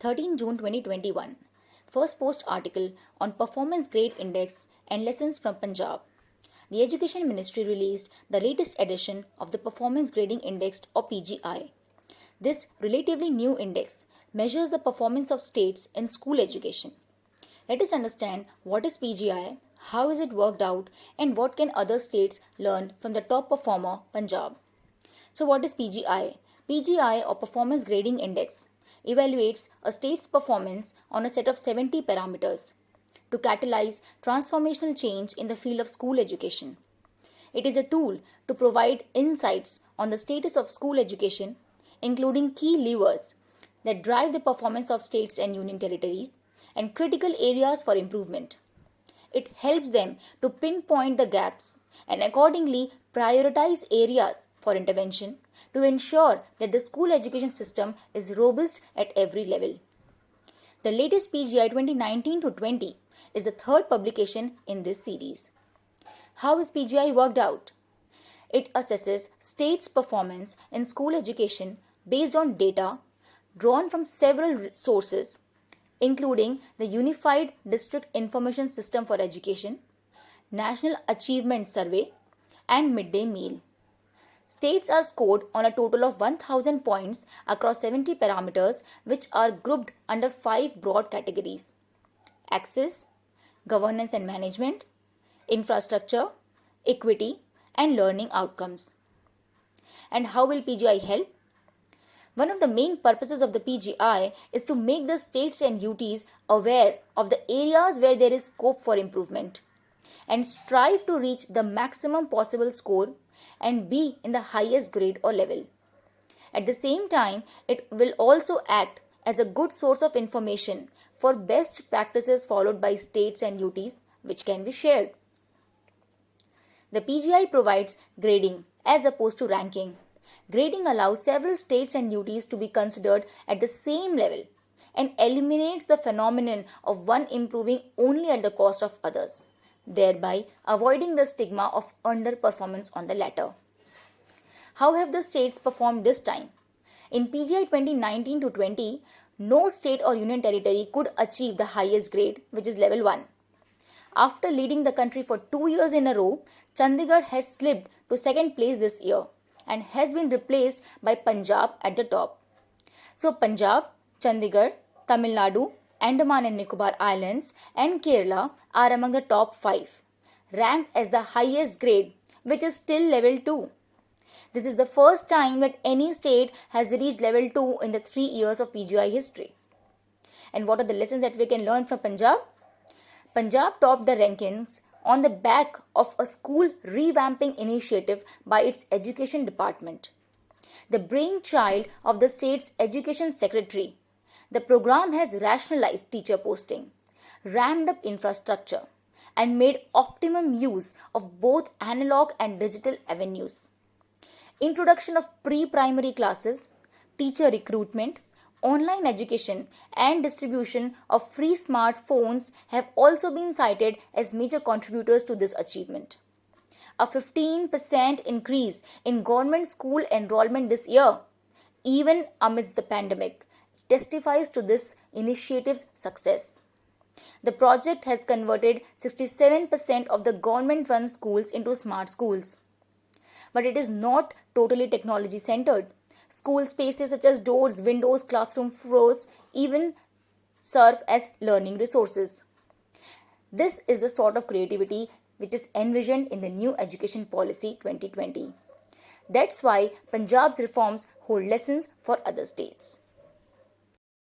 13 June 2021. Firstpost article on Performance Grade Index and Lessons from Punjab. The Education Ministry released the latest edition of the Performance Grading Index or PGI. This relatively new index measures the performance of states in school education. Let us understand what is PGI, how is it worked out, and what can other states learn from the top performer Punjab. So what is PGI? PGI or Performance Grading Index evaluates a state's performance on a set of 70 parameters to catalyze transformational change in the field of school education. It is a tool to provide insights on the status of school education, including key levers that drive the performance of states and union territories and critical areas for improvement. It helps them to pinpoint the gaps and accordingly prioritize areas for intervention to ensure that the school education system is robust at every level. The latest PGI 2019-20 is the third publication in this series. How is PGI worked out? It assesses states' performance in school education based on data drawn from several sources, including the Unified District Information System for Education, National Achievement Survey, and Midday Meal. States are scored on a total of 1000 points across 70 parameters, which are grouped under 5 broad categories: access, governance and management, infrastructure, equity, and learning outcomes. And how will PGI help? One of the main purposes of the PGI is to make the states and UTs aware of the areas where there is scope for improvement and strive to reach the maximum possible score and be in the highest grade or level. At the same time, it will also act as a good source of information for best practices followed by states and UTs, which can be shared. The PGI provides grading as opposed to ranking. Grading allows several states and UTs to be considered at the same level and eliminates the phenomenon of one improving only at the cost of others, thereby avoiding the stigma of underperformance on the latter. How have the states performed this time? In PGI 2019-20, no state or union territory could achieve the highest grade, which is level 1. After leading the country for 2 years in a row, Chandigarh has slipped to second place this year and has been replaced by Punjab at the top. So Punjab, Chandigarh, Tamil Nadu, Andaman and Nicobar Islands and Kerala are among the top 5, ranked as the highest grade, which is still level 2. This is the first time that any state has reached level 2 in the 3 years of PGI history. And what are the lessons that we can learn from Punjab? Punjab topped the rankings on the back of a school revamping initiative by its education department. The brainchild of the state's education secretary, the program has rationalized teacher posting, ramped up infrastructure, and made optimum use of both analog and digital avenues. Introduction of pre-primary classes, teacher recruitment, online education and distribution of free smartphones have also been cited as major contributors to this achievement. A 15% increase in government school enrollment this year, even amidst the pandemic, testifies to this initiative's success. The project has converted 67% of the government-run schools into smart schools. But it is not totally technology-centered. School spaces such as doors, windows, classroom floors even serve as learning resources. This is the sort of creativity which is envisioned in the new Education Policy 2020. That's why Punjab's reforms hold lessons for other states.